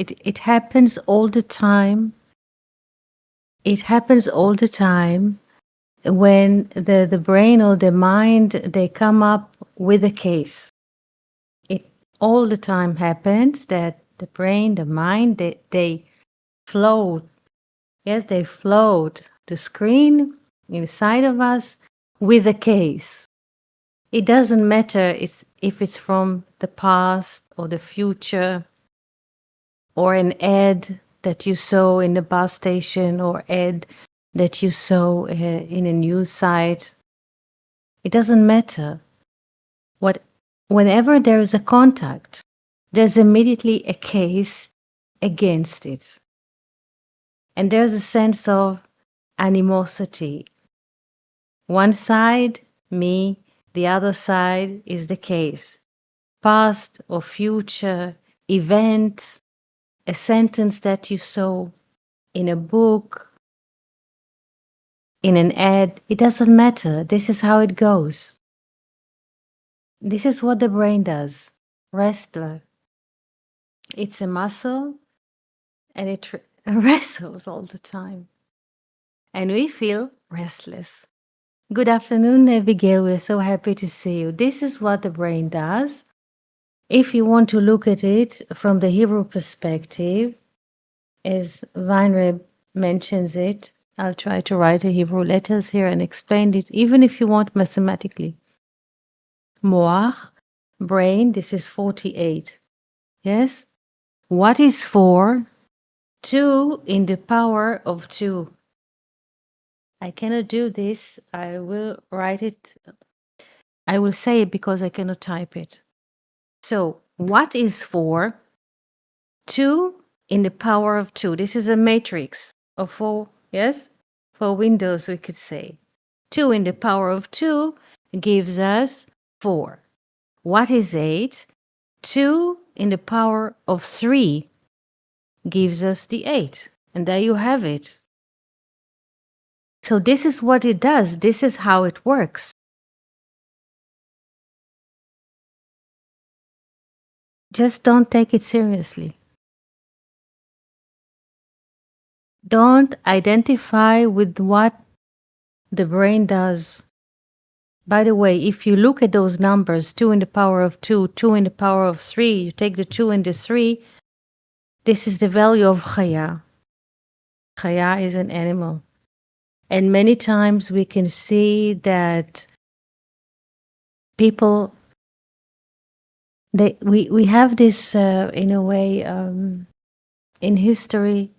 It happens all the time. It happens all the time when the brain or the mind, they come up with a case. It all the time happens that the brain, the mind, they float. Yes, they float the screen inside of us with a case. It doesn't matter if it's from the past or the future, or an ad that you saw in the bus station, or ad that you saw in a news site. It doesn't matter. Whenever there is a contact, there's immediately a case against it. And there's a sense of animosity. One side, me, the other side is the case. Past or future event, a sentence that you saw in a book, in an ad, it doesn't matter. This is how it goes. This is what the brain does. Wrestler. It's a muscle, and it wrestles all the time. And we feel restless. Good afternoon, Abigail. We're so happy to see you. This is what the brain does. If you want to look at it from the Hebrew perspective, as Weinreb mentions it, I'll try to write the Hebrew letters here and explain it, even if you want mathematically. Moach, brain, this is 48. Yes? What is 4? 2 in the power of 2. I cannot do this. I will write it. I will say it because I cannot type it. So, what is 4? 2 in the power of 2. This is a matrix of 4, yes? For Windows, we could say. 2 in the power of 2 gives us 4. What is 8? 2 in the power of 3 gives us the 8. And there you have it. So this is what it does. This is how it works. Just don't take it seriously. Don't identify with what the brain does. By the way, if you look at those numbers, 2 in the power of 2, 2 in the power of 3, you take the 2 and the 3, this is the value of Chaya. Chaya is an animal. And many times we can see that people, we have this, in a way, in history.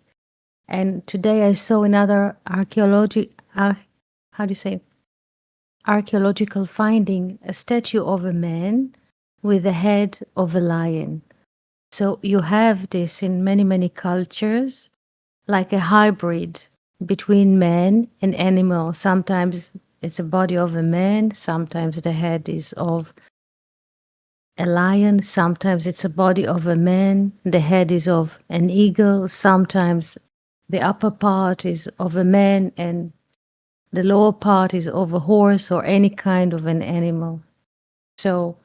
And today I saw another archaeological finding, a statue of a man with the head of a lion. So you have this in many, many cultures, like a hybrid between man and animal. Sometimes it's a body of a man, sometimes the head is of a lion, sometimes it's a body of a man, the head is of an eagle, sometimes the upper part is of a man and the lower part is of a horse or any kind of an animal. So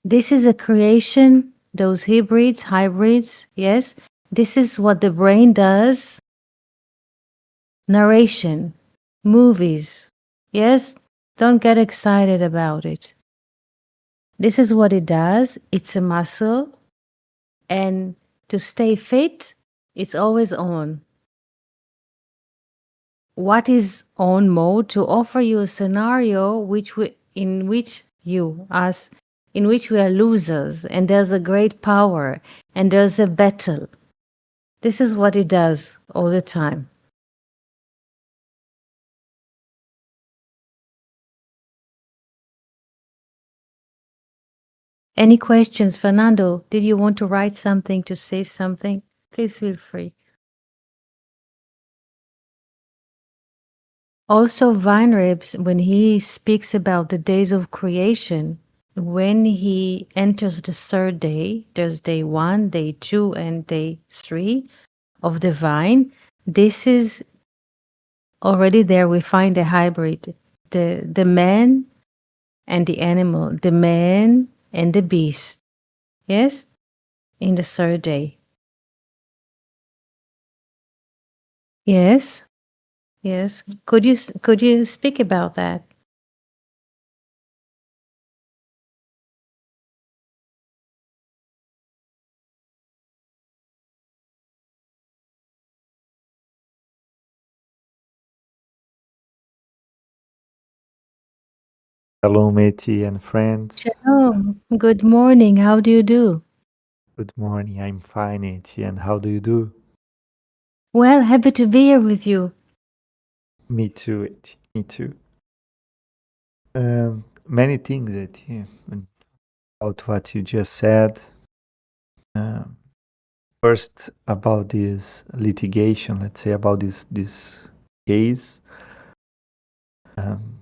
this is a creation, those hybrids, yes. This is what the brain does. Narration, movies, yes. Don't get excited about it. This is what it does. It's a muscle. And to stay fit, it's always on. What is on mode? To offer you a scenario in which we are losers, and there's a great power, and there's a battle. This is what it does all the time. Any questions? Fernando, did you want to write something, to say something? Please feel free. Also, Weinreb, when he speaks about the days of creation, when he enters the third day, there's day 1, day 2, and day 3 of the vine. This is already there. We find the hybrid, the man and the animal, the man and the beast. Yes, in the third day. Yes, yes. Could you speak about that? Hello, Meti and friends. Shalom. Good morning. How do you do? Good morning. I'm fine, Meti. And how do you do? Well, happy to be here with you. Me too, Eti. Me too. Many things, Eti, about what you just said. Um, First, about this litigation, let's say about this case. Um,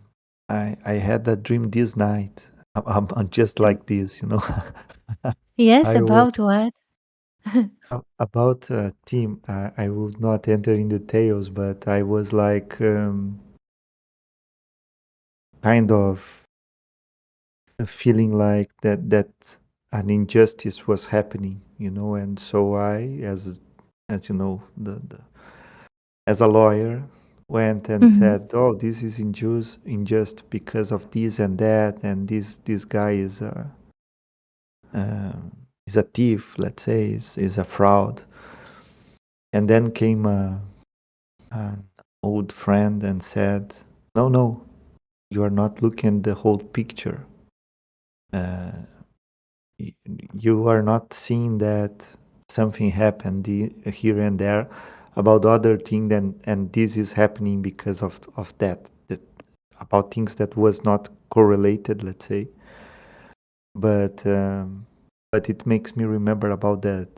I had a dream this night. I'm just like this, you know. Yes, I was about what? about a team. I would not enter in details, but I was like. Kind of feeling like that an injustice was happening, you know, and so I, as you know, the as a lawyer, went and Mhm. said, "Oh, this is unjust because of this and that, and this guy is a thief, let's say, is a fraud." And then came an old friend and said, "No, no, you are not looking at the whole picture. Uh, you are not seeing that something happened here and there about other thing and this is happening because of that about things that was not correlated, let's say, but but it makes me remember about that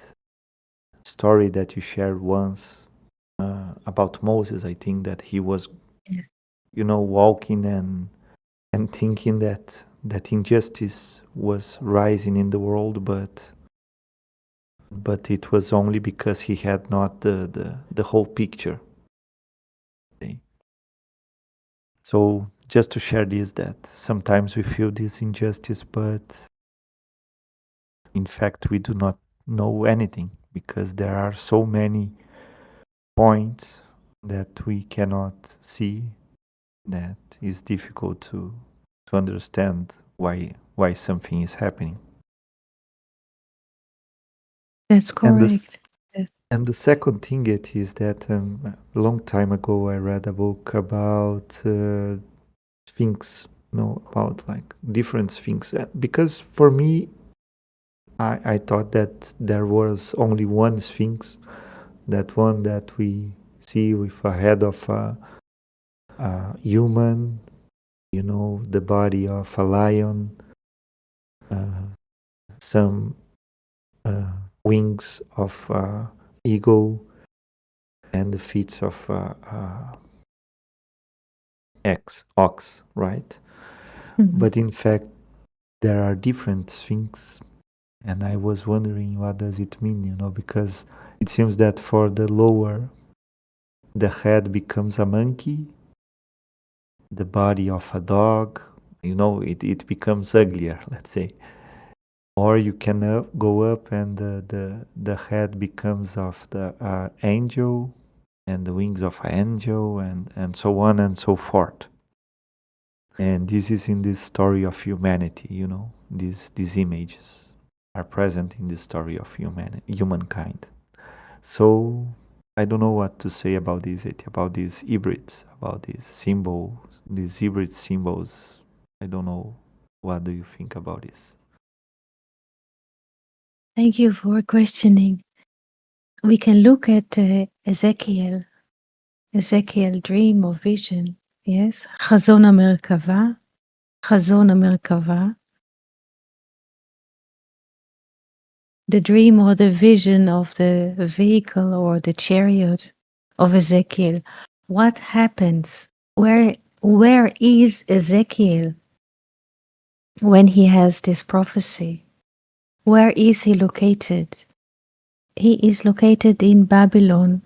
story that you shared once about Moses. I think that he was, Yes. you know, walking and thinking that injustice was rising in the world, but it was only because he had not the whole picture. Okay? So just to share this, that sometimes we feel this injustice, but in fact we do not know anything because there are so many points that we cannot see that is difficult to understand why something is happening. That's And this correct. Yes. and the second thing it is that a long time ago I read a book about things, you know, about like different things. Because for me, I thought that there was only one sphinx, that one that we see with a head of a human, you know, the body of a lion, uh, some uh, wings of eagle, and the feet of ox, right? Mhm. But in fact, there are different sphinx. And I was wondering what does it mean, you know, because it seems that for the lower, the head becomes a monkey, the body of a dog, you know, it becomes uglier, let's say. Or you can go up and the head becomes of the angel and the wings of an angel and so on and so forth. And this is in this story of humanity, you know, these images are present in the story of humankind. So I don't know what to say about this, about these hybrids, about these symbols, these hybrid symbols. I don't know. What do you think about this? Thank you for questioning. We can look at Ezekiel dream or vision. Yes. חזון המרכבה. חזון המרכבה. The dream or the vision of the vehicle or the chariot of Ezekiel. What happens? Where is Ezekiel when he has this prophecy? Where is he located? He is located in Babylon.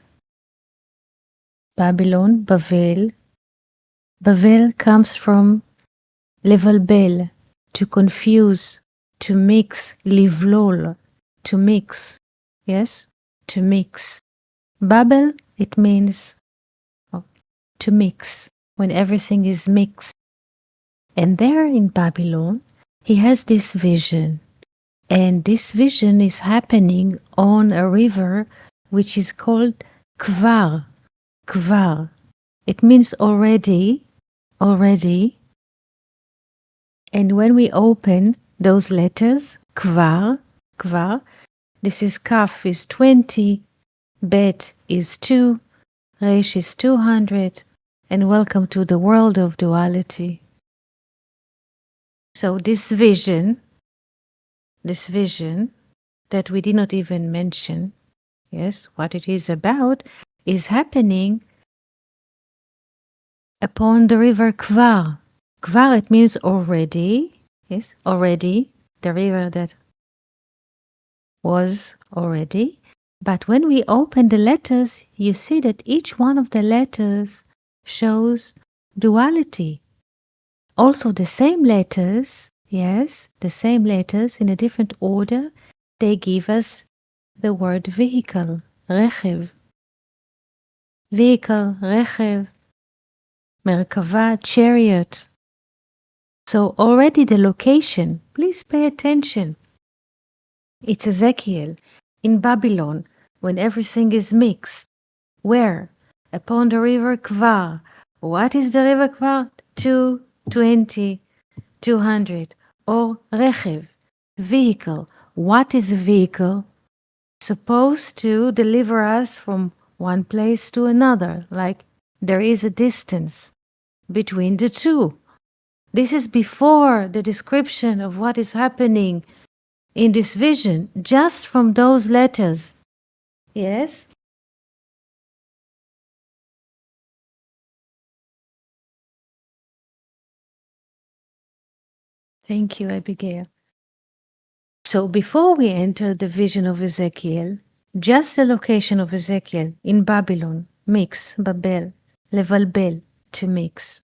Babylon, Bavel. Bavel comes from levalbel, to confuse, to mix, livlol, to mix. Yes? To mix. Babel, it means to mix, when everything is mixed. And there in Babylon, he has this vision. And this vision is happening on a river which is called Kvar. Kvar. It means already, already. And when we open those letters, Kvar, Kvar, this is Kaf is 20, Bet is 2, Resh is 200, and welcome to the world of duality. So this vision that we did not even mention, yes, what it is about, is happening upon the river Kvar. Kvar, it means already, yes, already, the river that was already. But when we open the letters, you see that each one of the letters shows duality. Also the same letters, yes, the same letters in a different order, they give us the word vehicle, רכב. Vehicle, רכב, מרכבה, chariot. So already the location, please pay attention. It's Ezekiel in Babylon when everything is mixed. Where? Upon the river Kvar. What is the river Kvar? 220, 200. Or רכב, vehicle. What is a vehicle? Supposed to deliver us from one place to another, like there is a distance between the two. This is before the description of what is happening in this vision, just from those letters. Yes? Thank you, Abigail. So before we enter the vision of Ezekiel, just the location of Ezekiel in Babylon, mix, Babel, levalbel, to mix.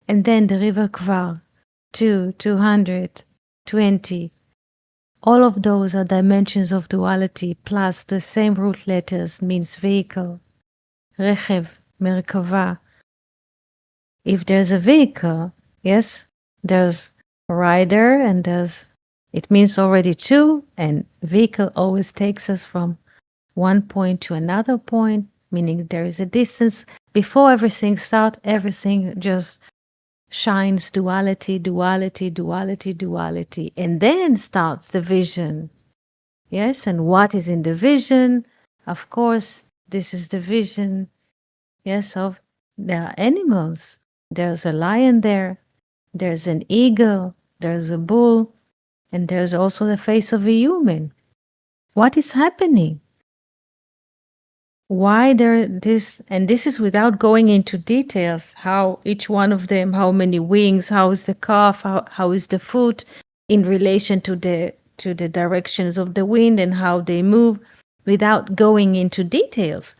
And then the river Kvar, 200, 20. All of those are dimensions of duality, plus the same root letters means vehicle, רכב, מרכבה. If there's a vehicle, yes, there's a rider and it means already two, and vehicle always takes us from one point to another point, meaning there is a distance. Before everything starts, everything just shines duality, duality, duality, duality, and then starts the vision. Yes, and what is in the vision? Of course, this is the vision, yes, of the animals. There's a lion there, there's an eagle, there's a bull, and there's also the face of a human. What is happening? Why this is without going into details, how each one of them, how many wings, how is the calf, how is the foot in relation to the directions of the wind and how they move, without going into details.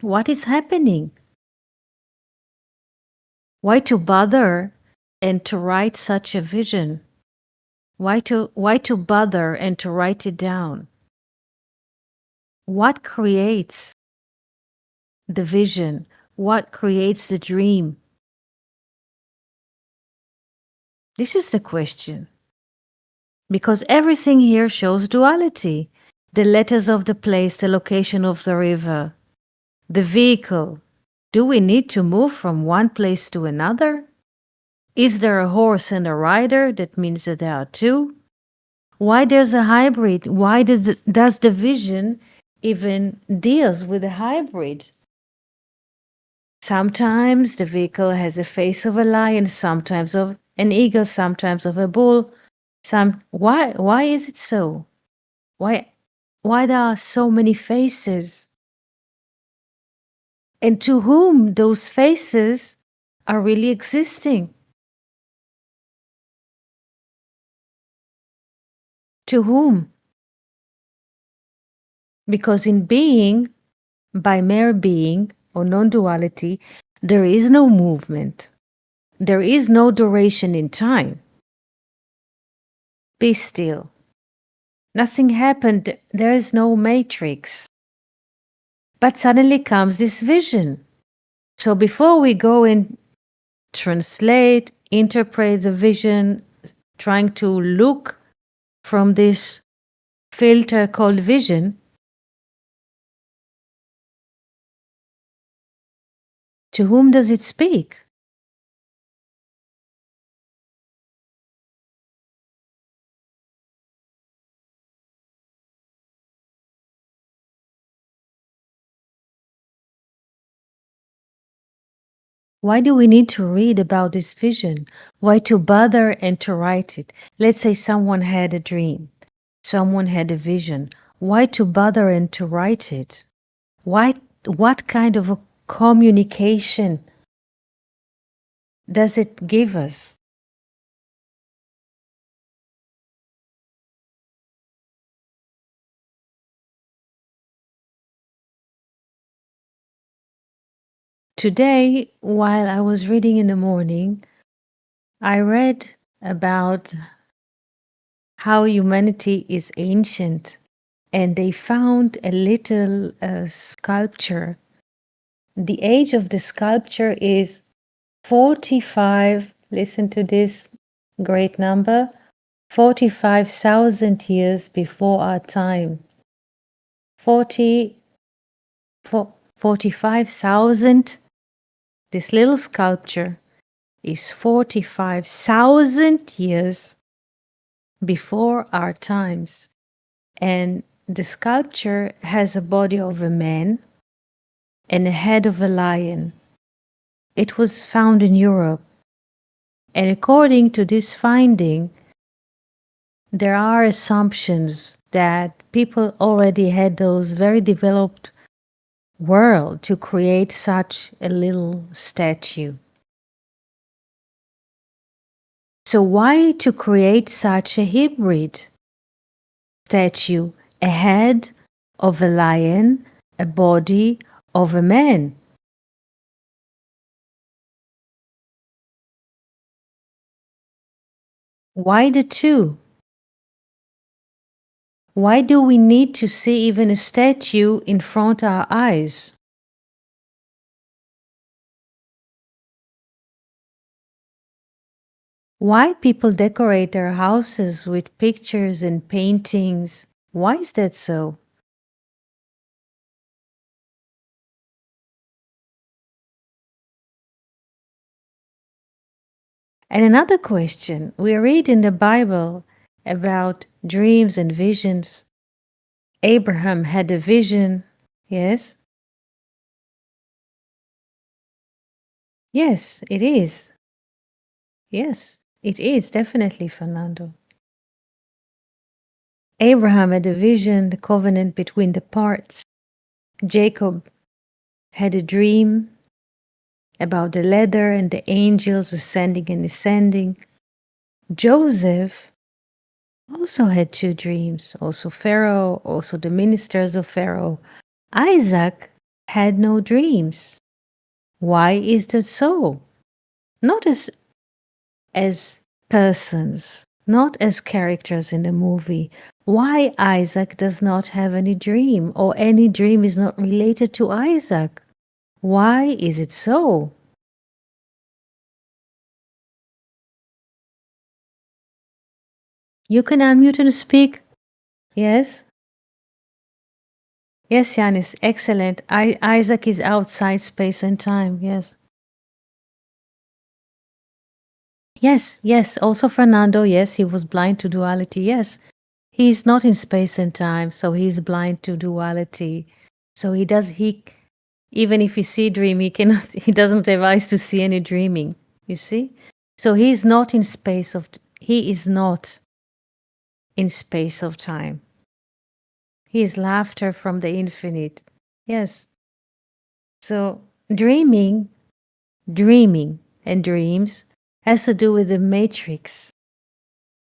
What is happening? Why to bother and to write such a vision? Why to bother and to write it down? What creates the vision? What creates the dream? This is the question. Because everything here shows duality. The letters of the place, the location of the river, the vehicle. Do we need to move from one place to another? Is there a horse and a rider? That means that there are two. Why there's a hybrid? Why does the vision even deals with a hybrid? Sometimes the vehicle has a face of a lion, sometimes of an eagle, sometimes of a bull. Why is it so? Why there are so many faces? And to whom those faces are really existing? To whom? Because in being, by mere being or non-duality, there is no movement. There is no duration in time. Be still. Nothing happened. There is no matrix. But suddenly comes this vision. So before we go and translate, interpret the vision, trying to look from this filter called vision, to whom does it speak? Why do we need to read about this vision? Why to bother and to write it? Let's say someone had a dream, someone had a vision. Why to bother and to write it? Why? What kind of a communication does it give us? Today, while I was reading in the morning, I read about how humanity is ancient, and they found a little sculpture. The age of the sculpture is 45, listen to this great number, 45,000 years before our time. 45,000, this little sculpture is 45,000 years before our times. And the sculpture has a body of a man and a head of a lion. It was found in Europe. And according to this finding, there are assumptions that people already had those very developed world to create such a little statue. So why to create such a hybrid statue? A head of a lion, a body of a man. Why the two? Why do we need to see even a statue in front of our eyes? Why people decorate their houses with pictures and paintings? Why is that so? And another question, we read in the Bible about dreams and visions. Abraham had a vision, yes? Yes, it is. Yes, it is, definitely, Fernando. Abraham had a vision, the covenant between the parts. Jacob had a dream about the ladder and the angels ascending and descending. Joseph also had two dreams, also Pharaoh, also the ministers of Pharaoh. Isaac had no dreams. Why is that so? Not as persons, not as characters in the movie. Why Isaac does not have any dream, or any dream is not related to Isaac? Why is it so? You can unmute and speak. Yes? Yes, Yanis, excellent. Isaac is outside space and time, yes. Yes, yes, also Fernando, yes, he was blind to duality, yes. He's not in space and time, so he's blind to duality. So even if he see dream, he doesn't have eyes to see any dreaming, you see? So he is not in space of time. He is laughter from the infinite. Yes. So dreaming and dreams has to do with the matrix,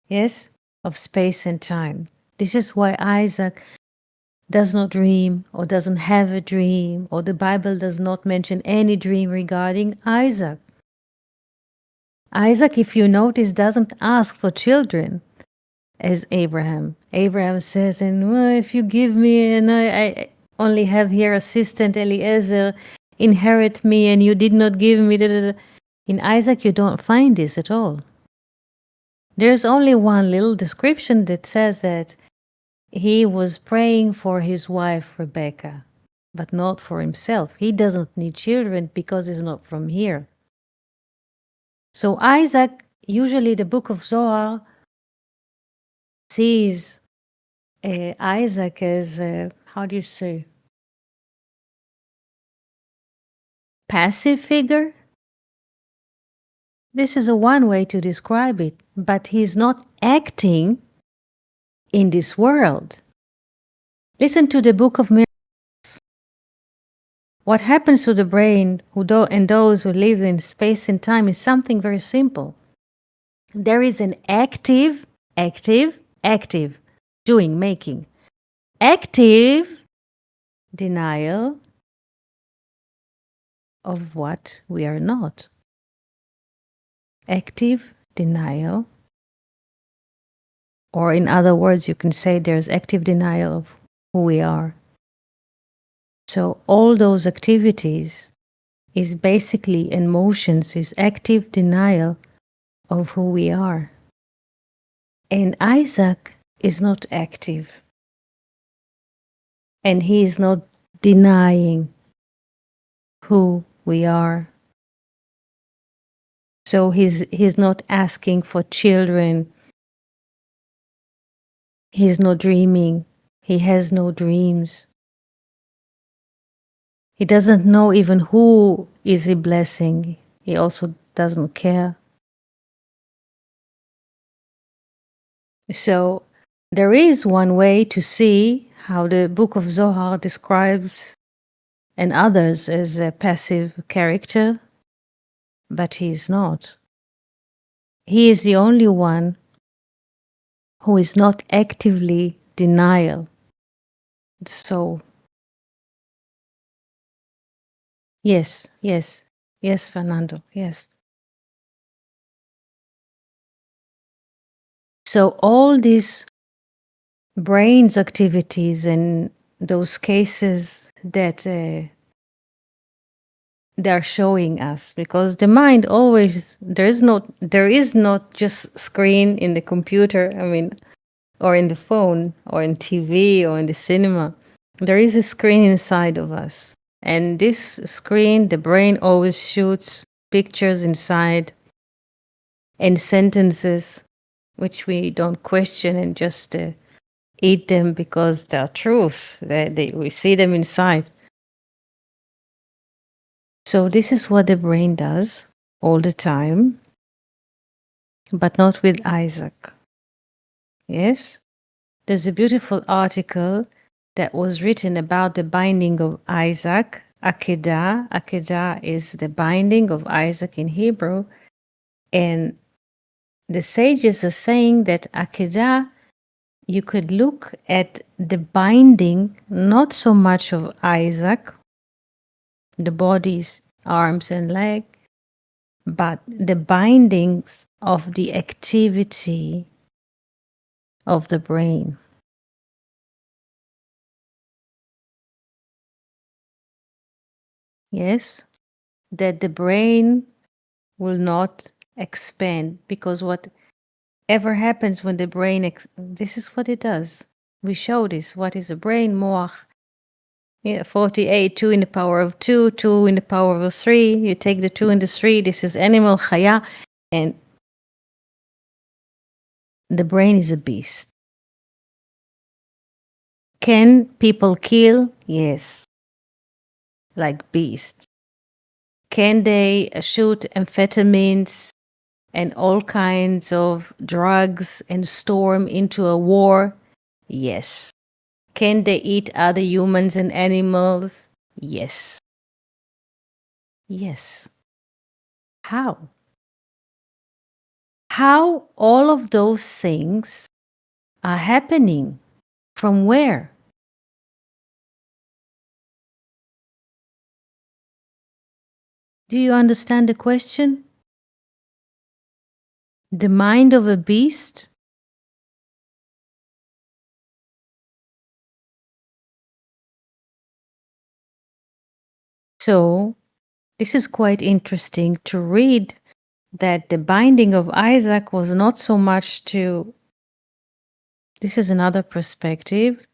yes, of space and time. This is why Isaac does not dream or doesn't have a dream, or the Bible does not mention any dream regarding Isaac. Isaac, if you notice, doesn't ask for children as Abraham. Abraham says, and well, if you give me, and I only have here assistant Eliezer, inherit me and you did not give me. Da, da, da. In Isaac, you don't find this at all. There's only one little description that says that he was praying for his wife, Rebecca, but not for himself. He doesn't need children because he's not from here. So Isaac, usually the book of Zohar sees Isaac as, how do you say, passive figure? This is a one way to describe it, but he's not acting in this world. Listen to the book of miracles. What happens to the brain and those who live in space and time is something very simple. There is an active, doing, making. Active denial of what we are not. Active denial, or in other words, you can say there's active denial of who we are. So all those activities is basically emotions, is active denial of who we are. And Isaac is not active. And he is not denying who we are. So he's not asking for children. He's not dreaming. He has no dreams. He doesn't know even who is he blessing. He also doesn't care. So there is one way to see how the book of Zohar describes and others as a passive character, but he is not. He is the only one who is not actively denial the soul. Yes, Fernando, yes. So all these brain's activities and those cases that they're showing us, because the mind always, there is not just screen in the computer, or in the phone or in TV or in the cinema. There is a screen inside of us. And this screen, the brain always shoots pictures inside and sentences which we don't question and just eat them because they're truths. We see them inside. So this is what the brain does all the time, but not with Isaac. Yes? There's a beautiful article that was written about the binding of Isaac, Akedah. Akedah is the binding of Isaac in Hebrew. And the sages are saying that Akedah, you could look at the binding, not so much of Isaac, the body's arms and leg, but the bindings of the activity of the brain. Yes, that the brain will not expand, because whatever happens when the brain, this is what it does. We show this. What is a brain? Moach. Yeah, 48, 2 in the power of 2, 2 in the power of 3. You take the 2 and the 3. This is animal, chaya. And the brain is a beast. Can people kill? Yes. Like beasts. Can they shoot amphetamines and all kinds of drugs and storm into a war? Yes. Can they eat other humans and animals? Yes. Yes. How? How all of those things are happening? From where? Do you understand the question? The mind of a beast? So this is quite interesting to read that the binding of Isaac was not so much to, this is another perspective,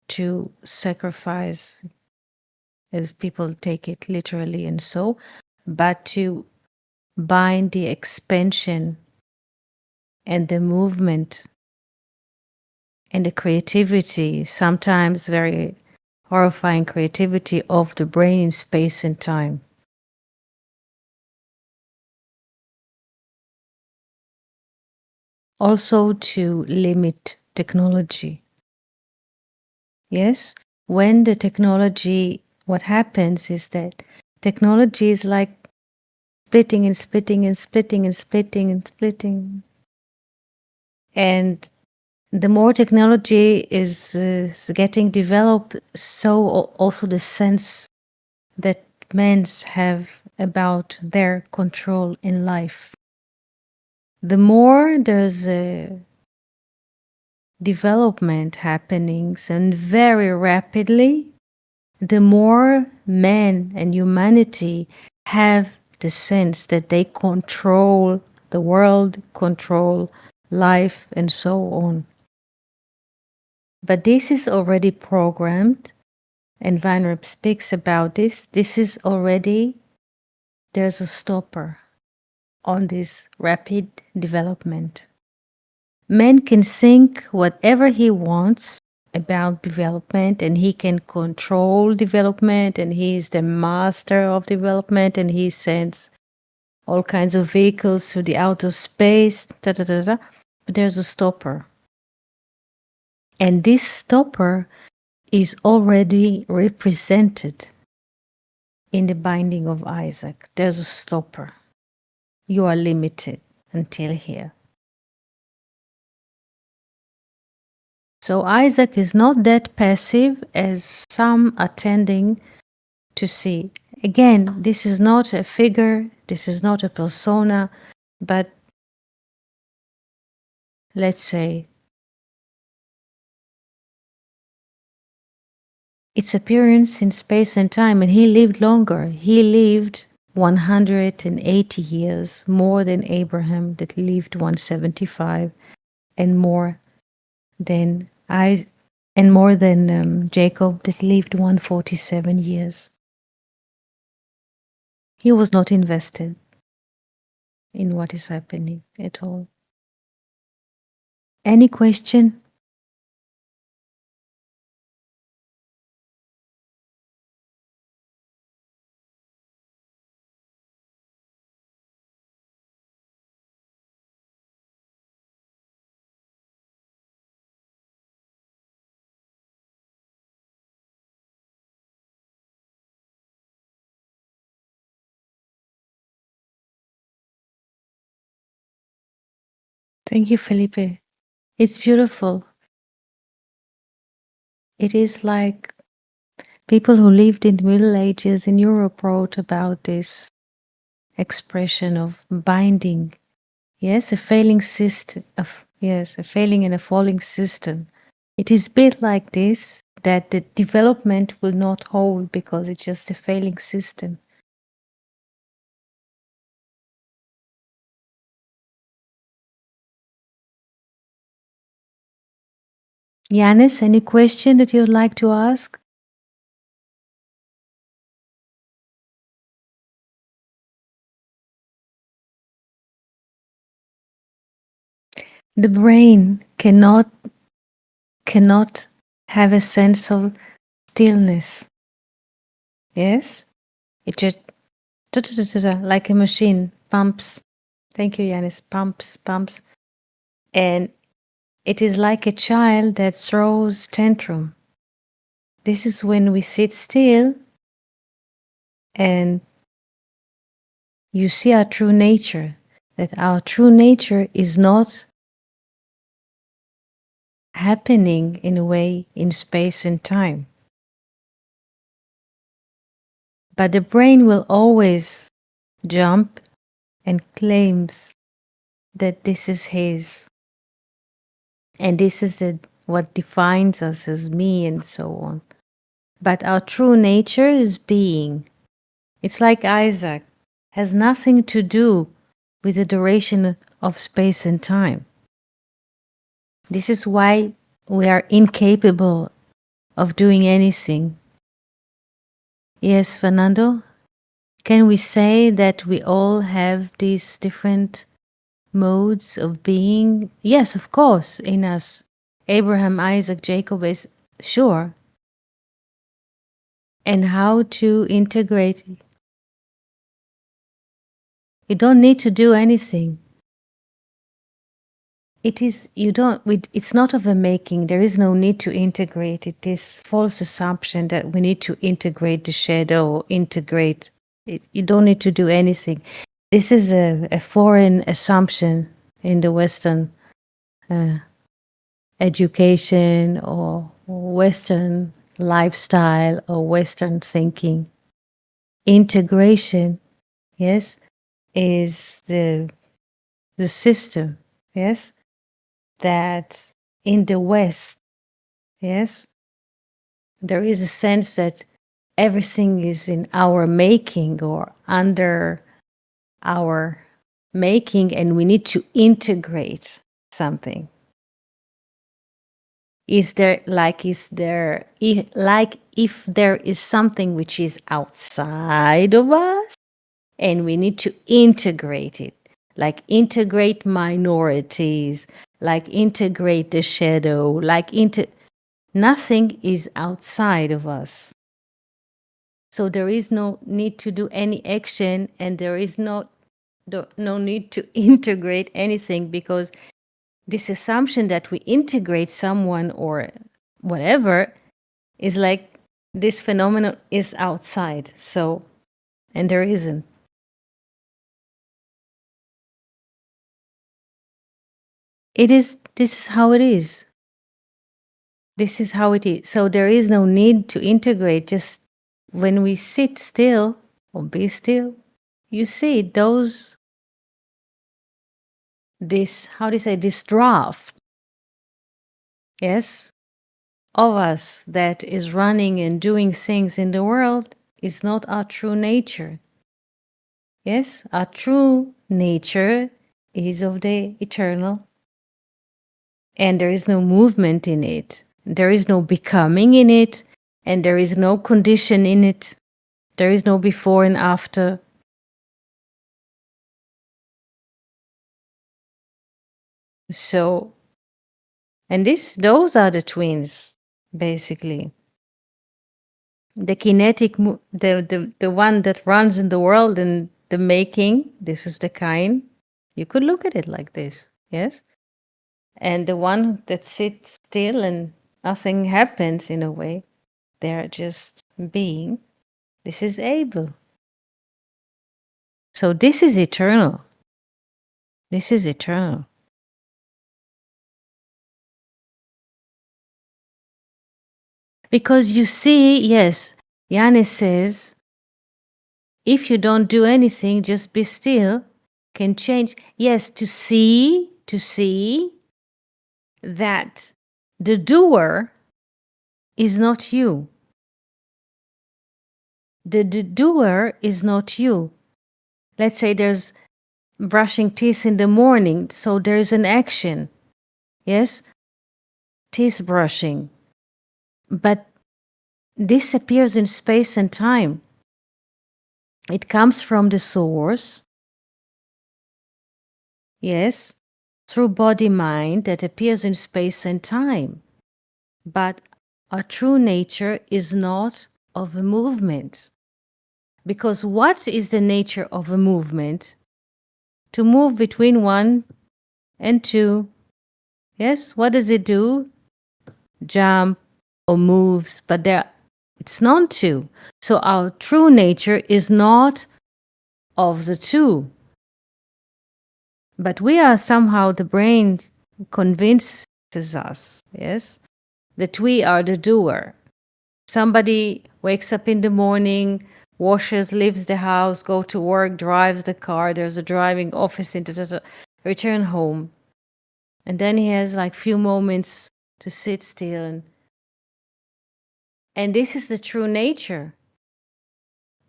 to sacrifice, as people take it literally and so, but to bind the expansion and the movement and the creativity, sometimes very horrifying creativity of the brain in space and time. Also to limit technology. Yes, when the technology, what happens is that technology is like splitting and splitting and splitting and splitting and splitting. And the more technology is getting developed, so also the sense that men have about their control in life. The more there's a development happenings and very rapidly, the more men and humanity have the sense that they control the world, control life, and so on. But this is already programmed, and Weinreb speaks about this. This is already, there's a stopper on this rapid development. Man can think whatever he wants about development, and he can control development, and he is the master of development, and he sends all kinds of vehicles to the outer space, da, da, da, da. But there's a stopper. And this stopper is already represented in the binding of Isaac. There's a stopper. You are limited until here. So Isaac is not that passive as some are tending to see. Again, this is not a figure, this is not a persona, but let's say its appearance in space and time, and he lived longer. He lived 180 years, more than Abraham that lived 175, and more than Jacob that lived 147 years. He was not invested in what is happening at all. Any question? Thank you, Felipe. It's beautiful. It is like people who lived in the Middle Ages in Europe wrote about this expression of binding. Yes, a failing system. A failing and a falling system. It is built like this that the development will not hold because it's just a failing system. Yanis, any question that you'd like to ask? The brain cannot have a sense of stillness. Yes? It just like a machine pumps. Thank you, Yanis. Pumps. And it is like a child that throws tantrum. This is when we sit still and you see our true nature, that our true nature is not happening in a way in space and time. But the brain will always jump and claims that this is his. And this is what defines us as me and so on. But our true nature is being. It's like Isaac, has nothing to do with the duration of space and time. This is why we are incapable of doing anything. Yes, Fernando? Can we say that we all have these different modes of being? Yes, of course, in us. Abraham, Isaac, Jacob is sure. And how to integrate it? You don't need to do anything. It's not of a making. There is no need to integrate it. This false assumption that we need to integrate the shadow, integrate it. You don't need to do anything. This is a foreign assumption in the Western education or Western lifestyle or Western thinking. Integration, yes, is the system, yes, that in the West, yes, there is a sense that everything is in our making or under our making, and we need to integrate something. Is there if there is something which is outside of us and we need to integrate it, like integrate minorities, like integrate the shadow, like nothing is outside of us. So there is no need to do any action, and there is no need to integrate anything, because this assumption that we integrate someone or whatever is like this phenomenon is outside. So, and there isn't. This is how it is. This is how it is. So there is no need to integrate. Just when we sit still or be still, you see this draft, yes, of us that is running and doing things in the world is not our true nature. Yes, our true nature is of the eternal, and there is no movement in it. There is no becoming in it, and there is no condition in it. There is no before and after. So, and those are the twins, basically. The kinetic, the one that runs in the world and the making, this is the kind. You could look at it like this, yes? And the one that sits still and nothing happens in a way, they're just being. This is Abel. So this is eternal. This is eternal. Because you see, yes, Yanis says, if you don't do anything, just be still, can change. Yes, to see that the doer is not you. The doer is not you. Let's say there's brushing teeth in the morning, so there's an action. Yes? Teeth brushing. But this appears in space and time. It comes from the source. Yes? Through body-mind that appears in space and time. But our true nature is not of a movement. Because what is the nature of a movement? To move between 1 and 2. Yes, what does it do? Jump or moves, but it's not 2. So our true nature is not of the 2. But we are somehow, the brain convinces us, yes, that we are the doer. Somebody wakes up in the morning, washes, leaves the house, go to work, drives the car, there's a driving office, return home. And then he has like few moments to sit still. And this is the true nature.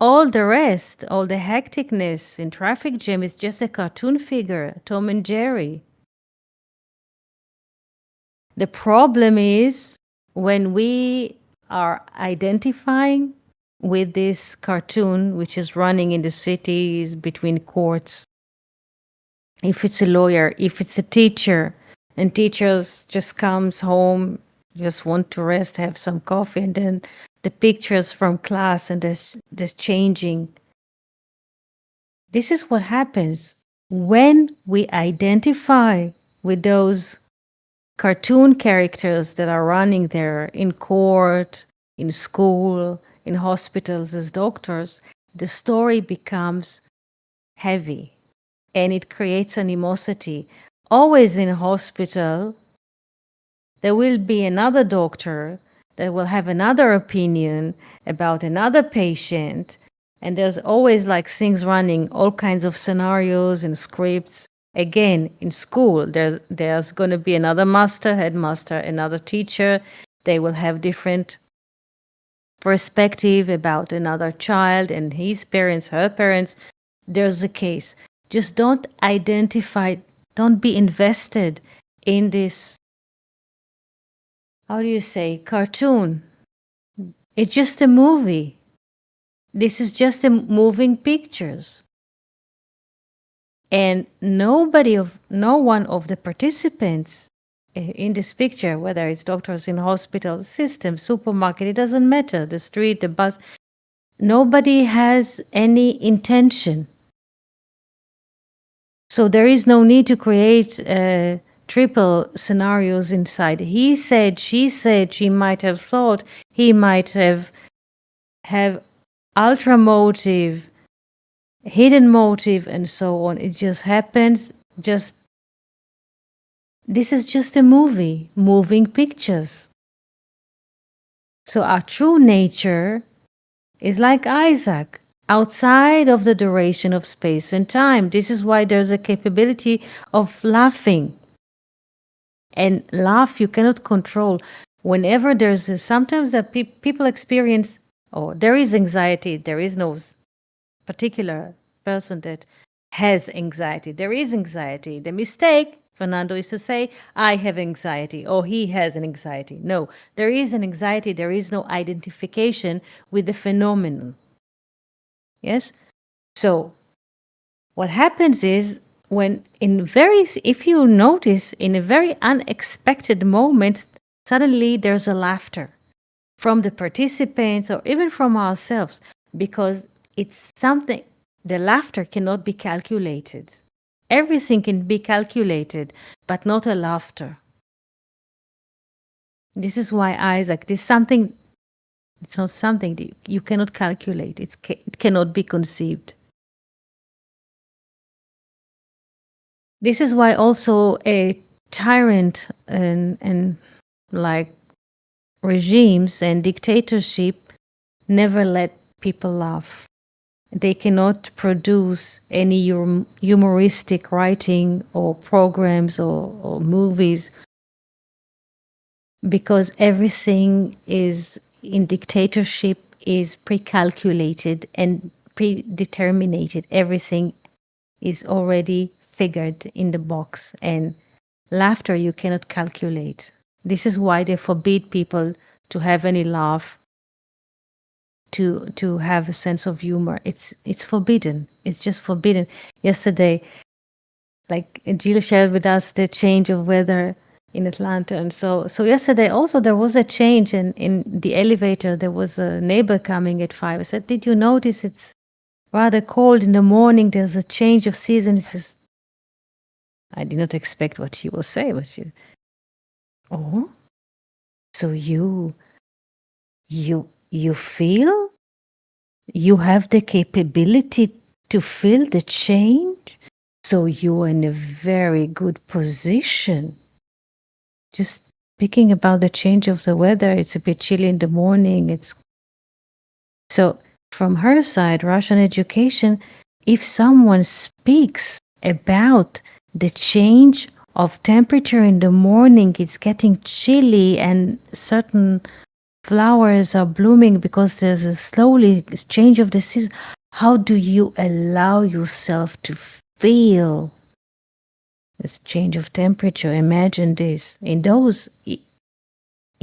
all the rest, all the hecticness in traffic jam is just a cartoon figure, Tom and Jerry. The problem is when we are identifying with this cartoon, which is running in the cities between courts, if it's a lawyer, if it's a teacher, and teachers just comes home, just want to rest, have some coffee, and then the pictures from class and this changing. This is what happens when we identify with those cartoon characters that are running there in court, in school, in hospitals as doctors. The story becomes heavy and it creates animosity. Always in a hospital, there will be another doctor that will have another opinion about another patient. And there's always like things running, all kinds of scenarios and scripts. Again, in school, there's going to be another master, headmaster, another teacher. They will have different perspective about another child and his parents, her parents. There's a case. Just don't identify, don't be invested in this, how do you say, cartoon. It's just a movie. This is just a moving pictures. And no one of the participants in this picture, whether it's doctors in hospital, system, supermarket, it doesn't matter, the street, the bus, nobody has any intention. So there is no need to create triple scenarios inside. He said, she might have thought, he might have ultra motive, hidden motive, and so on. It just happens. This is just a movie, moving pictures. So our true nature is like Isaac, outside of the duration of space and time. This is why there's a capability of laughing. And laugh you cannot control. Whenever there's sometimes that people experience, there is anxiety, there is no particular person that has anxiety. There is anxiety. The mistake, Fernando, is to say, I have anxiety or he has an anxiety. No, there is an anxiety. There is no identification with the phenomenon. Yes? So what happens is if you notice in a very unexpected moment, suddenly there's a laughter from the participants or even from ourselves, because it's something, the laughter cannot be calculated. Everything can be calculated, but not a laughter. This is why Isaac, it's not something that you cannot calculate. It cannot be conceived. This is why also a tyrant and like regimes and dictatorship never let people laugh. They cannot produce any humoristic writing or programs or movies, because everything is in dictatorship is pre-calculated and predetermined. Everything is already figured in the box, and laughter you cannot calculate. This is why they forbid people to have any laugh, to have a sense of humor. It's forbidden. It's just forbidden. Yesterday, like Jill shared with us the change of weather in Atlanta, and so yesterday also there was a change in the elevator. There was a neighbor coming at 5. I said, did you notice it's rather cold in the morning? There's a change of season. He says, I did not expect what she will say, but she, oh, so you feel, you have the capability to feel the change, so you're in a very good position. Just speaking about the change of the weather, it's a bit chilly in the morning. So from her side, Russian education, if someone speaks about the change of temperature in the morning, it's getting chilly and certain flowers are blooming because there's a slowly change of the season. How do you allow yourself to feel this change of temperature? Imagine this. In those, it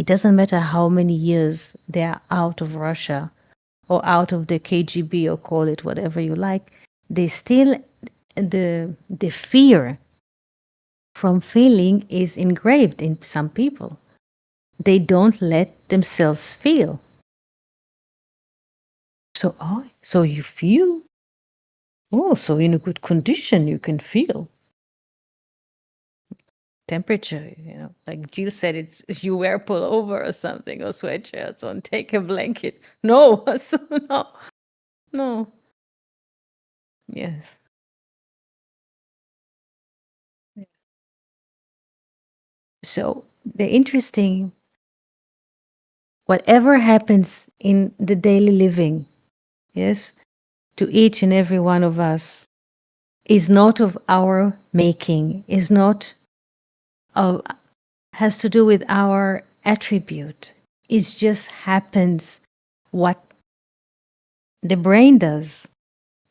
doesn't matter how many years they are out of Russia or out of the KGB, or call it whatever you like, they still, the fear from feeling is engraved in some people. They don't let themselves feel. So, so you feel? Oh, so in a good condition, you can feel temperature, like Jill said, it's you wear pullover or something, or sweatshirts on, take a blanket. No, so no. Yes. So the interesting, whatever happens in the daily living, yes, to each and every one of us, is not of our making, is not of, has to do with our attribute. It just happens. What the brain does,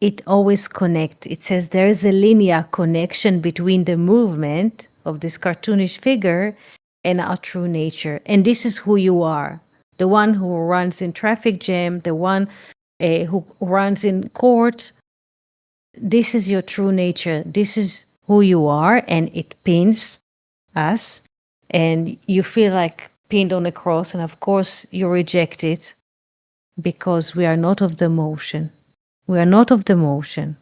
it always connects. It says there is a linear connection between the movement of this cartoonish figure and our true nature. And this is who you are. The one who runs in traffic jam, the one who runs in court. This is your true nature. This is who you are, and it pins us. And you feel like pinned on a cross, and of course you reject it because we are not of the motion. We are not of the motion.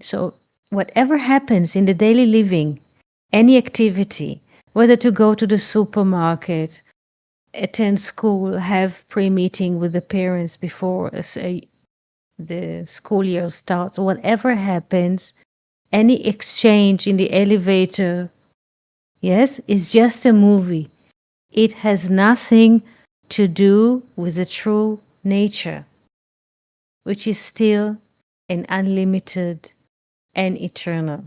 So whatever happens in the daily living, any activity, whether to go to the supermarket, attend school, have pre-meeting with the parents before the school year starts, whatever happens, any exchange in the elevator, yes, is just a movie. It has nothing to do with the true nature, which is still an unlimited and eternal.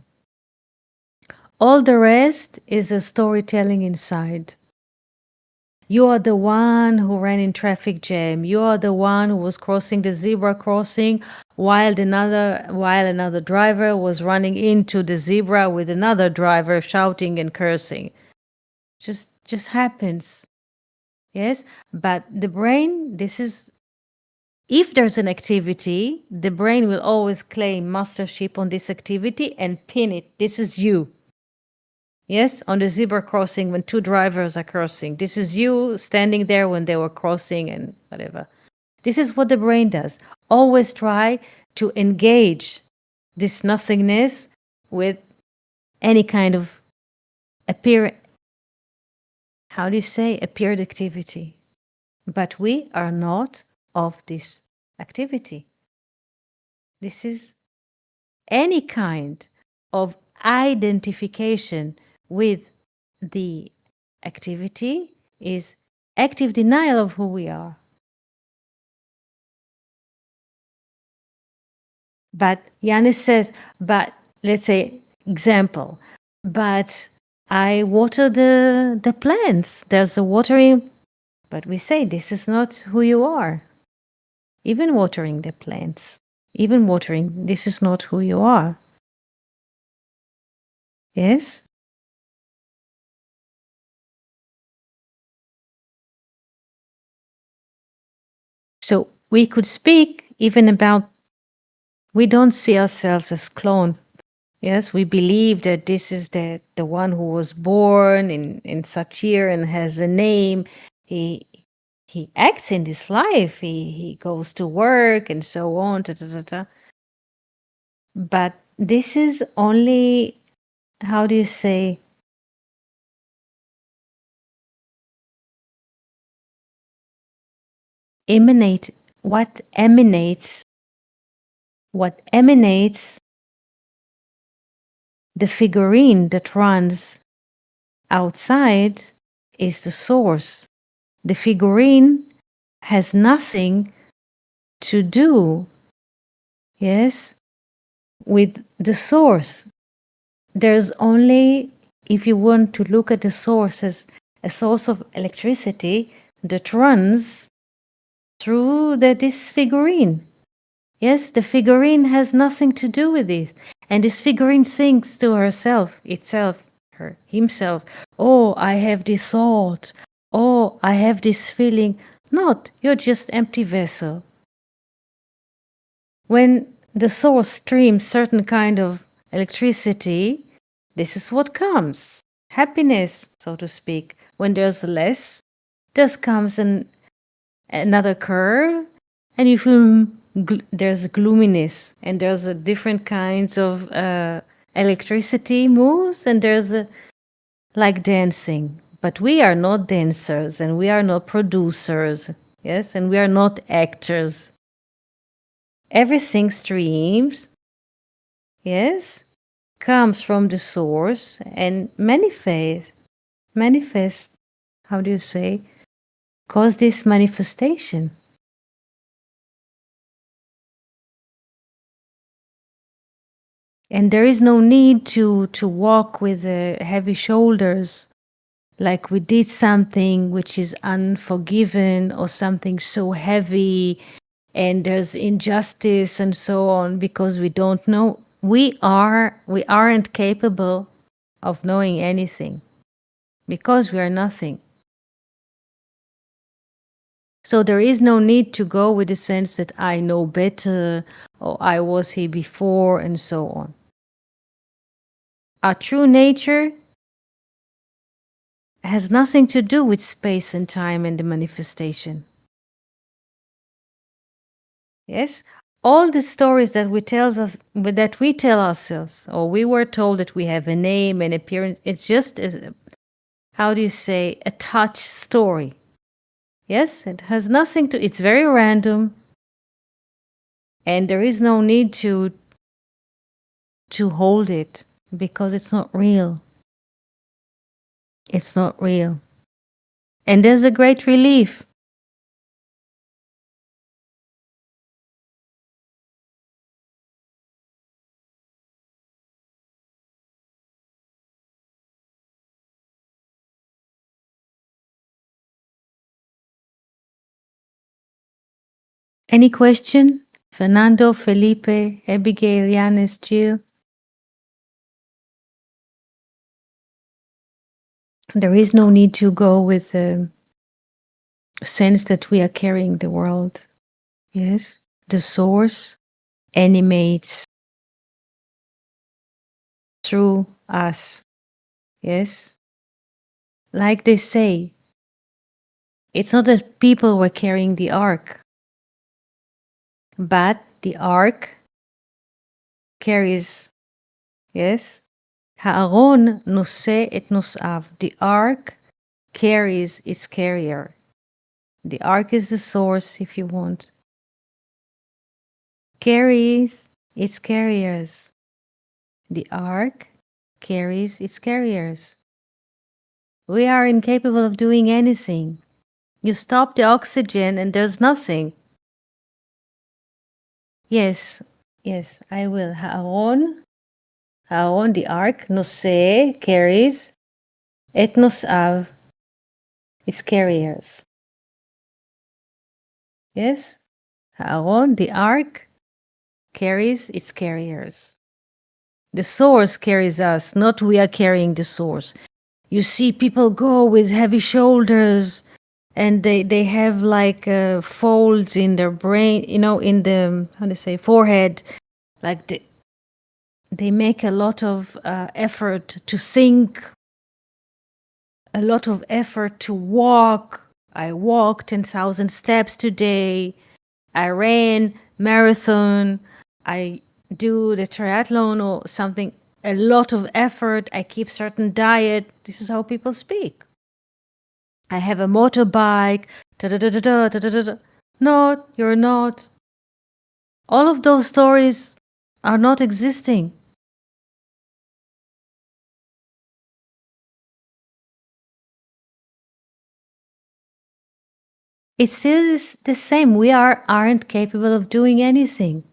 All the rest is a storytelling inside. You are the one who ran in traffic jam. You are the one who was crossing the zebra crossing while another driver was running into the zebra with another driver shouting and cursing. Just happens. Yes, but the brain, this is, if there's an activity, the brain will always claim mastership on this activity and pin it. This is you. Yes, on the zebra crossing when two drivers are crossing. This is you standing there when they were crossing and whatever. This is what the brain does. Always try to engage this nothingness with any kind of appeared activity. But we are not of this activity. This is any kind of identification with the activity is active denial of who we are. But Yanis says, but let's say, example, but I water the plants. There's a watering, but we say this is not who you are. Even watering the plants, this is not who you are. Yes? So we could speak even about, we don't see ourselves as clone. Yes, we believe that this is the one who was born in such year and has a name. He acts in this life. He goes to work and so on. But this is only, how do you say, what emanates the figurine that runs outside is the source. The figurine has nothing to do, yes, with the source. there's only, if you want to look at the source as a source of electricity that runs through this figurine. Yes, the figurine has nothing to do with it. And this figurine thinks to himself, oh, I have this thought. Oh, I have this feeling. Not, you're just empty vessel. When the source streams certain kind of electricity, this is what comes. Happiness, so to speak. When there's less, there comes another curve, and you feel there's gloominess, and there's a different kinds of electricity moves, and there's like dancing. But we are not dancers, and we are not producers, yes, and we are not actors. Everything streams, yes, comes from the source and manifest, how do you say, cause this manifestation. And there is no need to walk with heavy shoulders, like we did something which is unforgiven or something so heavy, and there's injustice and so on, because we don't know. We aren't capable of knowing anything because we are nothing. So there is no need to go with the sense that I know better or I was here before and so on. Our true nature has nothing to do with space and time and the manifestation. Yes? All the stories that we tell ourselves, or we were told that we have a name and appearance, it's just how do you say, a touch story. Yes, it has nothing to, it's very random, and there is no need to hold it because it's not real. It's not real. And there's a great relief. Any question? Fernando, Felipe, Abigail, Yanis, Jill? There is no need to go with the sense that we are carrying the world. Yes, the source animates through us. Yes, like they say, it's not that people were carrying the ark, but the ark carries, yes, Haaron nose et nosav. The ark carries its carrier. The ark is the source, if you want. Carries its carriers. The ark carries its carriers. We are incapable of doing anything. You stop the oxygen and there's nothing. Yes, I will. Haaron, the ark, nose, carries, et nosav, its carriers. Yes, Haaron, the ark, carries its carriers. The source carries us, not we are carrying the source. You see people go with heavy shoulders, and they have like folds in their brain, in the, how to say, forehead, like they make a lot of effort to think, a lot of effort to walk. I walked 10,000 steps today. I ran marathon. I do the triathlon or something. A lot of effort. I keep certain diet. This is how people speak. I have a motorbike. Da da da da da da da da. No, you're not. All of those stories are not existing. It still is the same. We aren't capable of doing anything.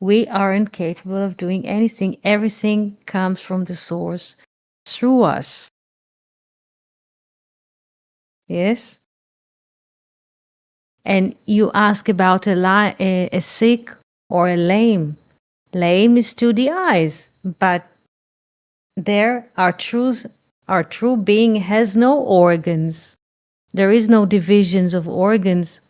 We aren't capable of doing anything. Everything comes from the source through us. Yes? And you ask about a sick or a lame. Lame is to the eyes, but there our true being has no organs. There is no divisions of organs.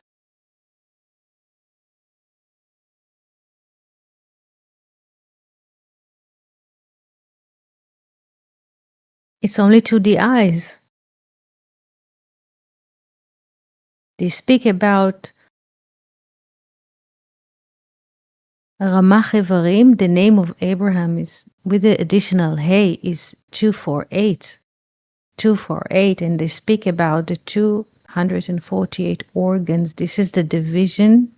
It's only to the eyes. They speak about Ramach Evarim. The name of Abraham is, with the additional Hey, is 248. 248, and they speak about the 248 organs. This is the division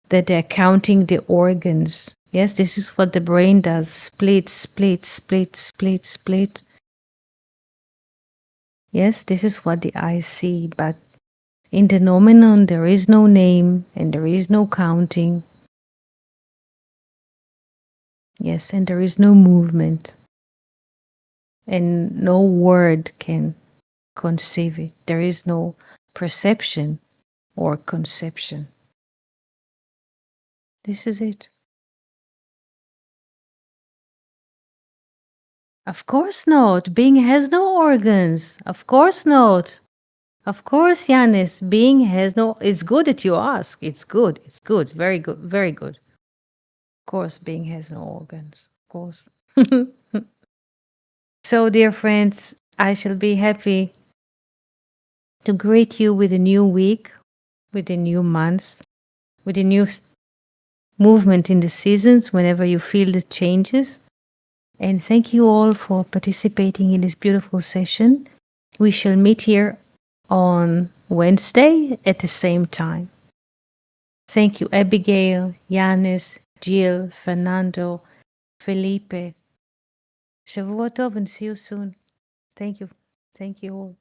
that they're counting the organs. Yes, this is what the brain does. Split, split, split, split, split. Yes, this is what the eyes see, but in the nomenon there is no name and there is no counting. Yes, and there is no movement. And no word can conceive it. There is no perception or conception. This is it. Of course not. Being has no organs. Of course not. Of course, Yanis, being has no. It's good that you ask. It's good. It's good. Very good. Very good. Of course, being has no organs. Of course. So, dear friends, I shall be happy to greet you with a new week, with a new month, with a new movement in the seasons whenever you feel the changes. And thank you all for participating in this beautiful session. We shall meet here on Wednesday at the same time. Thank you, Abigail, Yanis, Jill, Fernando, Felipe. Shavua Tov and see you soon. Thank you. Thank you all.